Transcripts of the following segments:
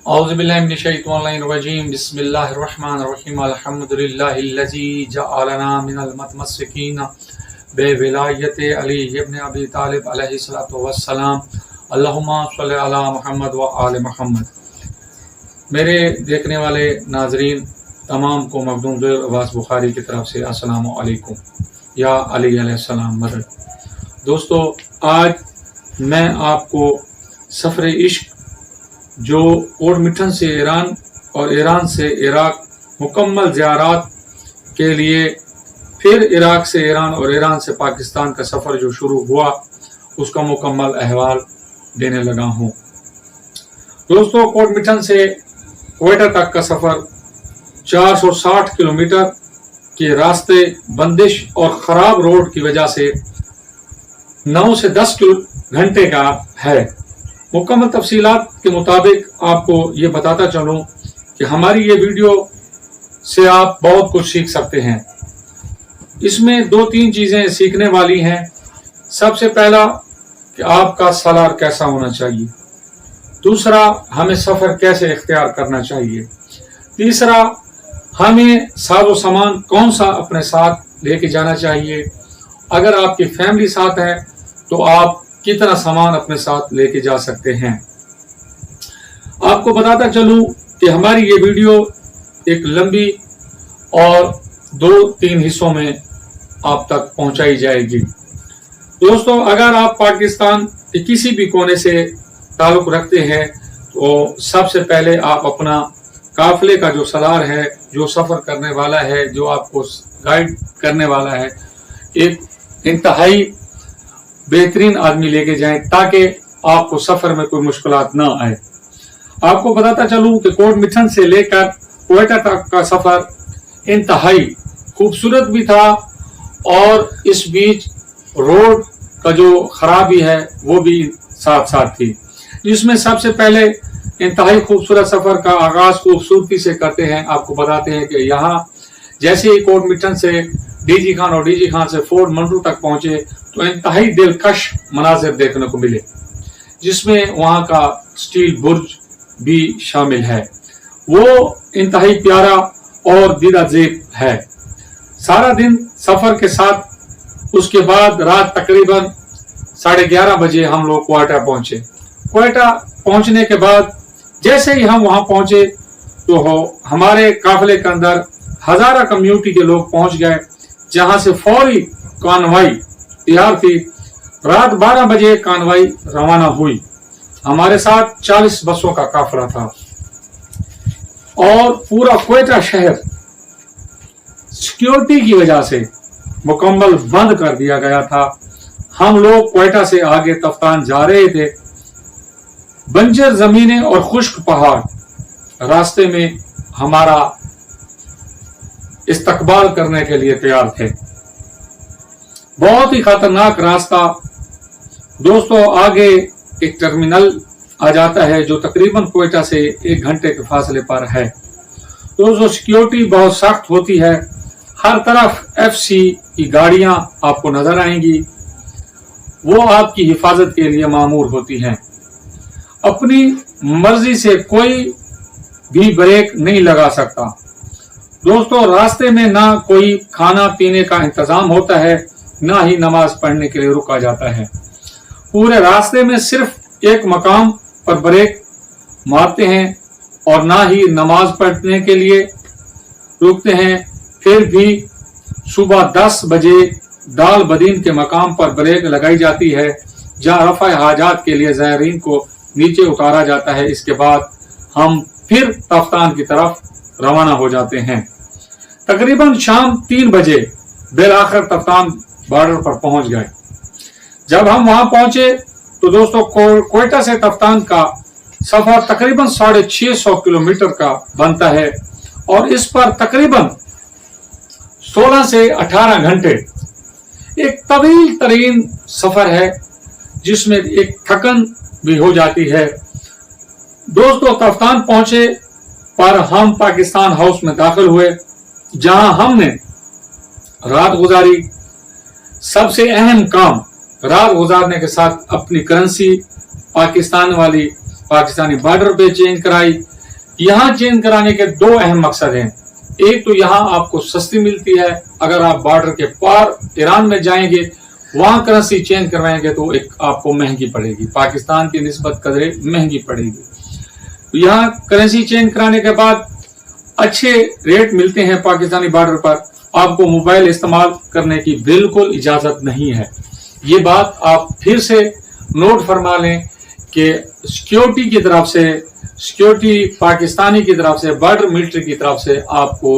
औज़ुबिल्लाहिमिनश्शैतानिर्रजीम बिस्मिल्लाहिर्रहमानिर्रहीम अल्हम्दुलिल्लाहिल्लज़ी जअलना मिनल मुतमस्सिकीन बिविलायति अली इब्न अबी तालिब अलैहिस्सलातु वस्सलाम अल्लाहुम्मा सल्लि अला मुहम्मद व आले मुहम्मद। मेरे देखने वाले नाजरीन तमाम को मखदूम ज़ोहर अब्बास बुखारी की तरफ से अस्सलामु अलैकुम या अली अलैहिस्सलाम मदद। दोस्तों, आज मैं आपको सफ़र इश्क जो कोट मिठन से ईरान और ईरान से इराक मुकम्मल ज़ियारात के लिए, फिर इराक से ईरान और ईरान से पाकिस्तान का सफ़र जो शुरू हुआ उसका मुकम्मल अहवाल देने लगा हूँ। दोस्तों, कोट मिठन से क्वेटा तक का सफ़र 460 किलोमीटर के रास्ते बंदिश और ख़राब रोड की वजह से 9 से 10 घंटे का है। मुकम्मल तफसीलात के मुताबिक आपको ये बताता चलूँ कि हमारी ये वीडियो से आप बहुत कुछ सीख सकते हैं। इसमें 2-3 चीज़ें सीखने वाली हैं। सबसे पहला कि आपका सलार कैसा होना चाहिए, दूसरा हमें सफ़र कैसे इख्तियार करना चाहिए, तीसरा हमें साजो सामान कौन सा अपने साथ लेके जाना चाहिए, अगर आपकी फैमिली साथ है तो आप कितना सामान अपने साथ लेके जा सकते हैं। आपको बताता चलूं कि हमारी ये वीडियो एक लंबी और 2-3 हिस्सों में आप तक पहुंचाई जाएगी। दोस्तों, अगर आप पाकिस्तान के किसी भी कोने से ताल्लुक़ रखते हैं तो सबसे पहले आप अपना काफिले का जो सलार है, जो सफ़र करने वाला है, जो आपको गाइड करने वाला है, एक इंतहाई बेहतरीन आदमी लेके जाएं ताकि आपको सफ़र में कोई मुश्किलात ना आए। आपको बताता चलूं कि कोट मिठन से लेकर क्वेटा तक का सफ़र इंतहाई खूबसूरत भी था और इस बीच रोड का जो खराबी है वो भी साथ साथ थी। जिसमें सबसे पहले इंतहाई खूबसूरत सफ़र का आगाज़ खूबसूरती से करते हैं। आपको बताते हैं कि यहाँ जैसे ही कोट मिठन से डीजी खान और डीजी खान से फोर्ट मंटू तक पहुंचे तो इंतहाई दिलकश मनाजिर देखने को मिले, जिसमें वहाँ का स्टील बुर्ज भी शामिल है। वो इंतहाई प्यारा और दिलअज़ीब है। सारा दिन सफ़र के साथ उसके बाद रात तकरीबन 11:30 बजे हम लोग क्वेटा पहुंचे। क्वेटा पहुंचने के बाद जैसे ही हम वहां पहुंचे तो हमारे काफिले के अंदर हजारा कम्युनिटी के लोग पहुंच गए, जहां से फौरी कानवाई तैयार थी। रात 12 बजे कानवाई रवाना हुई। हमारे साथ 40 बसों का काफिला था और पूरा क्वेटा शहर सिक्योरिटी की वजह से मुकम्मल बंद कर दिया गया था। हम लोग क्वेटा से आगे तफ्तान जा रहे थे। बंजर जमीनें और खुश्क पहाड़ रास्ते में हमारा इस्तकबाल करने के लिए तैयार थे। बहुत ही खतरनाक रास्ता। दोस्तों, आगे एक टर्मिनल आ जाता है जो तकरीबन क्वेटा से 1 घंटे के फासले पर है। दोस्तों, सिक्योरिटी बहुत सख्त होती है। हर तरफ FC की गाड़ियां आपको नजर आएंगी। वो आपकी हिफाजत के लिए मामूर होती हैं। अपनी मर्जी से कोई भी ब्रेक नहीं लगा सकता। दोस्तों, रास्ते में ना कोई खाना पीने का इंतजाम होता है, ना ही नमाज पढ़ने के लिए रुका जाता है। पूरे रास्ते में सिर्फ एक मकाम पर ब्रेक मारते हैं और ना ही नमाज पढ़ने के लिए रुकते हैं। फिर भी सुबह 10 बजे दाल बदीन के मकाम पर ब्रेक लगाई जाती है, जहां रफ़ा हाजात के लिए ज़ायरीन को नीचे उतारा जाता है। इसके बाद हम फिर तफ्तान की तरफ रवाना हो जाते हैं। तकरीबन शाम 3 बजे बिलाखिर तफ्तान बॉर्डर पर पहुंच गए। जब हम वहां पहुंचे तो दोस्तों, क्वेटा से तफ्तान का सफर तकरीबन 650 किलोमीटर का बनता है और इस पर तकरीबन 16 से 18 घंटे एक तवील तरीन सफर है, जिसमें एक थकन भी हो जाती है। दोस्तों, तफ्तान पहुंचे पर हम पाकिस्तान हाउस में दाखिल हुए, जहां हमने रात गुजारी। सबसे अहम काम रात गुजारने के साथ अपनी करेंसी पाकिस्तानी बॉर्डर पे चेंज कराई। یہاں چینج کرانے کے دو اہم مقصد ہیں. ایک تو یہاں آپ کو سستی ملتی ہے، اگر آپ بارڈر کے پار ایران میں جائیں گے وہاں کرنسی چینج کروائیں گے تو ایک آپ کو مہنگی پڑے گی، پاکستان کی نسبت قدرے مہنگی پڑے گی. یہاں کرنسی چینج کرانے کے بعد اچھے ریٹ ملتے ہیں پاکستانی بارڈر پر. آپ کو موبائل استعمال کرنے کی بالکل اجازت نہیں ہے. یہ بات آپ پھر سے نوٹ فرما لیں کہ سیکیورٹی کی طرف سے، سیکیورٹی پاکستانی کی طرف سے، بارڈر ملٹری کی طرف سے آپ کو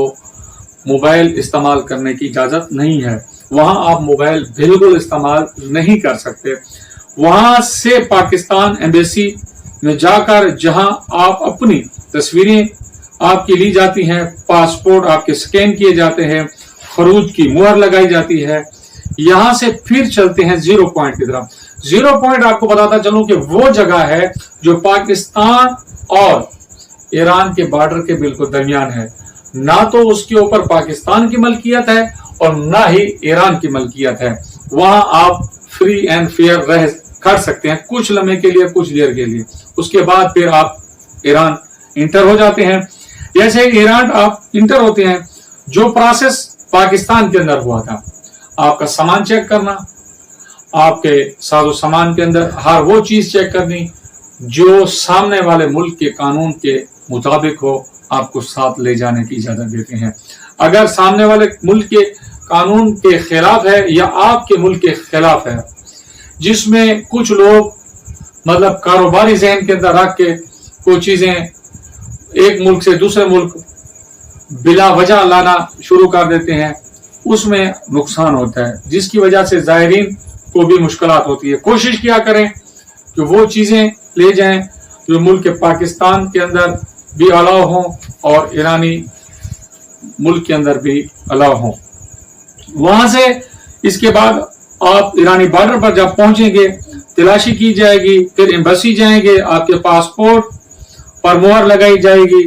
موبائل استعمال کرنے کی اجازت نہیں ہے. وہاں آپ موبائل بالکل استعمال نہیں کر سکتے. وہاں سے پاکستان ایمبیسی میں جا کر جہاں آپ اپنی تصویریں آپ کی لی جاتی ہیں، پاسپورٹ آپ کے سکین کیے جاتے ہیں، خروج کی مہر لگائی جاتی ہے، یہاں سے پھر چلتے ہیں زیرو پوائنٹ کی طرف. زیرو پوائنٹ آپ کو بتاتا چلوں کہ وہ جگہ ہے جو پاکستان اور ایران کے بارڈر کے بالکل درمیان ہے. نہ تو اس کے اوپر پاکستان کی ملکیت ہے اور نہ ہی ایران کی ملکیت ہے. وہاں آپ فری اینڈ فیئر رہ کر سکتے ہیں کچھ لمحے کے لیے، کچھ دیر کے لیے. اس کے بعد پھر آپ ایران انٹر ہو جاتے ہیں. جیسے ایران آپ انٹر ہوتے ہیں، جو پروسیس پاکستان کے اندر ہوا تھا، آپ کا سامان چیک کرنا، آپ کے ساز و سامان کے اندر ہر وہ چیز چیک کرنی جو سامنے والے ملک کے قانون کے مطابق ہو، آپ کو ساتھ لے جانے کی اجازت دیتے ہیں. اگر سامنے والے ملک کے قانون کے خلاف ہے یا آپ کے ملک کے خلاف ہے، جس میں کچھ لوگ مطلب کاروباری ذہن کے اندر رکھ کے کوئی چیزیں ایک ملک سے دوسرے ملک بلا وجہ لانا شروع کر دیتے ہیں، اس میں نقصان ہوتا ہے، جس کی وجہ سے زائرین کو بھی مشکلات ہوتی ہے. کوشش کیا کریں کہ وہ چیزیں لے جائیں جو ملک پاکستان کے اندر بھی الاؤ ہوں اور ایرانی ملک کے اندر بھی الاؤ ہوں. وہاں سے اس کے بعد آپ ایرانی بارڈر پر جب پہنچیں گے تلاشی کی جائے گی، پھر ایمبیسی جائیں گے، آپ کے پاسپورٹ پر مہر لگائی جائے گی.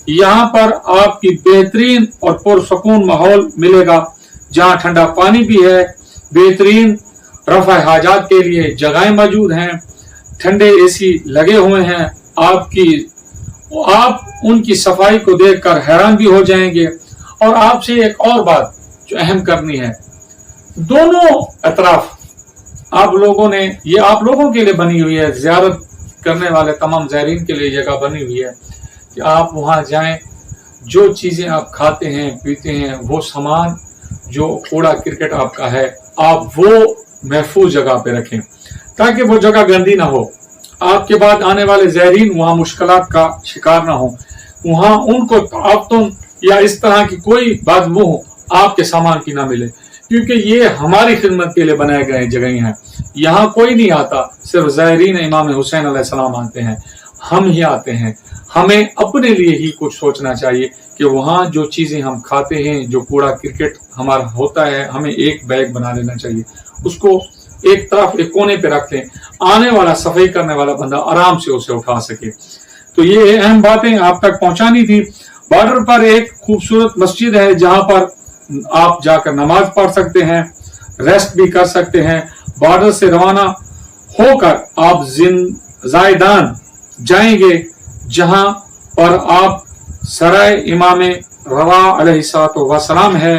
یہاں پر آپ کی بہترین اور پرسکون ماحول ملے گا، جہاں ٹھنڈا پانی بھی ہے، بہترین رفع حاجات کے لیے جگہیں موجود ہیں، ٹھنڈے اے سی لگے ہوئے ہیں. آپ ان کی صفائی کو دیکھ کر حیران بھی ہو جائیں گے. اور آپ سے ایک اور بات جو اہم کرنی ہے، دونوں اطراف آپ لوگوں نے، یہ آپ لوگوں کے لیے بنی ہوئی ہے، زیارت کرنے والے تمام زائرین کے لیے جگہ بنی ہوئی ہے کہ آپ وہاں جائیں، جو چیزیں آپ کھاتے ہیں پیتے ہیں، وہ سامان جو کوڑا کرکٹ آپ کا ہے، آپ وہ محفوظ جگہ پہ رکھیں تاکہ وہ جگہ گندی نہ ہو. آپ کے بعد آنے والے زائرین وہاں مشکلات کا شکار نہ ہوں، وہاں ان کو تعفن یا اس طرح کی کوئی بدبو آپ کے سامان کی نہ ملے، کیونکہ یہ ہماری خدمت کے لیے بنائے گئے جگہیں ہیں. یہاں کوئی نہیں آتا، صرف زائرین امام حسین علیہ السلام آتے ہیں، ہم ہی آتے ہیں. ہمیں اپنے لیے ہی کچھ سوچنا چاہیے کہ وہاں جو چیزیں ہم کھاتے ہیں، جو کوڑا کرکٹ ہمارا ہوتا ہے، ہمیں ایک بیگ بنا لینا چاہیے، اس کو ایک طرف ایک کونے پہ رکھ لیں، آنے والا صفائی کرنے والا بندہ آرام سے اسے اٹھا سکے. تو یہ اہم باتیں آپ تک پہنچانی تھی. بارڈر پر ایک خوبصورت مسجد ہے جہاں پر آپ جا کر نماز پڑھ سکتے ہیں، ریسٹ بھی کر سکتے ہیں. بارڈر سے روانہ ہو کر آپ زائدان جائیں گے جہاں پر آپ سرائے امام روا علیہ السلام ہے.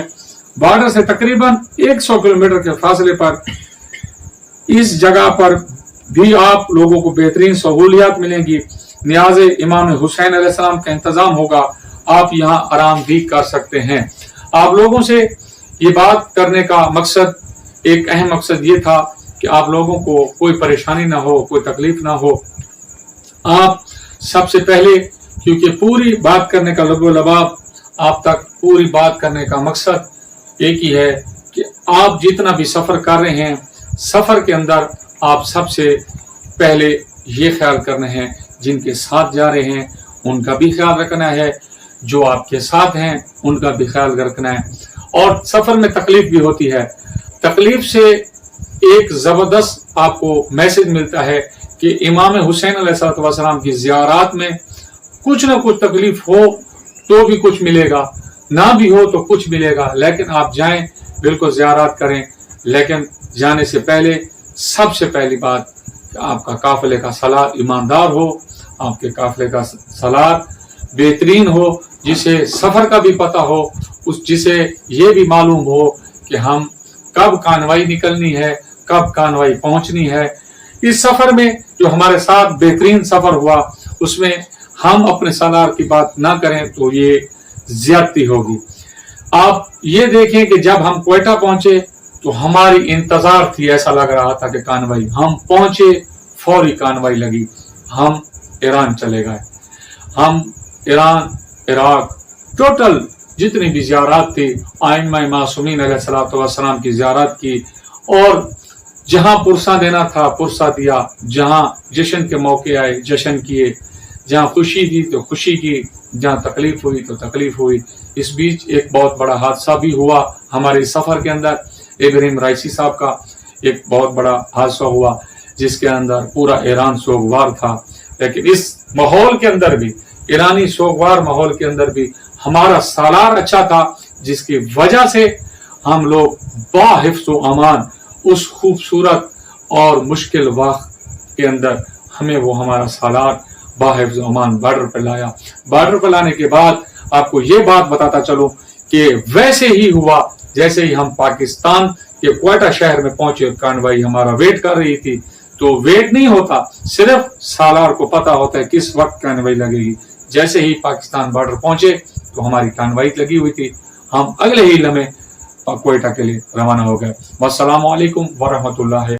بارڈر سے تقریباً 100 کلومیٹر کے فاصلے پر اس جگہ پر بھی آپ لوگوں کو بہترین سہولیات ملیں گی. نیاز امام حسین علیہ السلام کا انتظام ہوگا، آپ یہاں آرام بھی کر سکتے ہیں. آپ لوگوں سے یہ بات کرنے کا مقصد، ایک اہم مقصد یہ تھا کہ آپ لوگوں کو کوئی پریشانی نہ ہو، کوئی تکلیف نہ ہو. آپ سب سے پہلے، کیونکہ پوری بات کرنے کا لب و لباب، آپ تک پوری بات کرنے کا مقصد ایک ہی ہے کہ آپ جتنا بھی سفر کر رہے ہیں، سفر کے اندر آپ سب سے پہلے یہ خیال کرنے ہیں جن کے ساتھ جا رہے ہیں ان کا بھی خیال رکھنا ہے، جو آپ کے ساتھ ہیں ان کا بھی خیال رکھنا ہے. اور سفر میں تکلیف بھی ہوتی ہے. تکلیف سے ایک زبردست آپ کو میسج ملتا ہے کہ امام حسین علیہ السلام کی زیارات میں کچھ نہ کچھ تکلیف ہو تو بھی کچھ ملے گا، نہ بھی ہو تو کچھ ملے گا. لیکن آپ جائیں، بالکل زیارات کریں، لیکن جانے سے پہلے سب سے پہلی بات کہ آپ کا قافلے کا سالار ایماندار ہو، آپ کے قافلے کا سالار बेहतरीन हो, जिसे सफर का भी पता हो, जिसे ये भी मालूम हो कि हम कब कानवाई निकलनी है, कब कानवाई पहुंचनी है। इस सफर में जो हमारे साथ बेहतरीन सफर हुआ, उसमें हम अपने सालार की बात ना करें तो ये ज्यादती होगी। आप ये देखें कि जब हम क्वेटा पहुंचे तो हमारी इंतजार थी, ऐसा लग रहा था कि कानवाई, हम पहुंचे फौरी कानवाई लगी, हम ईरान चले गए। हम ईरान, इराक, टोटल जितनी भी ज़ियारत थी, आइम्मा मासूमीन अलैहिस्सलाम की ज़ियारत की, और जहां पुरसा देना था पुरसा दिया, जहां जश्न के मौके आए जश्न किए, जहां खुशी थी तो खुशी की, जहां तकलीफ हुई तो तकलीफ हुई। इस बीच एक बहुत बड़ा हादसा भी हुआ हमारे सफर के अंदर। इब्राहिम राइसी साहब का एक बहुत बड़ा हादसा हुआ जिसके अंदर पूरा ईरान सोगवार था। लेकिन इस माहौल के अंदर भी, ईरानी सोगवार माहौल के अंदर भी, हमारा सालार अच्छा था, जिसकी वजह से हम लोग बाहिफ्ज़ व अमान उस खूबसूरत और मुश्किल वक्त के अंदर हमें वो हमारा सालार बाहिफ्ज़ अमान बॉर्डर पर लाया। बॉर्डर पर लाने के बाद आपको ये बात बताता चलो कि वैसे ही हुआ जैसे ही हम पाकिस्तान के क्वेटा शहर में पहुंचे, कानवाई हमारा वेट कर रही थी। तो वेट नहीं होता, सिर्फ सालार को पता होता है किस वक्त कानवाई लगेगी। जैसे ही पाकिस्तान बॉर्डर पहुंचे तो हमारी कानवाई लगी हुई थी, हम अगले ही लम्हे क्वेटा के लिए रवाना हो गए। वस्सलामु अलैकुम वरहमतुल्लाहि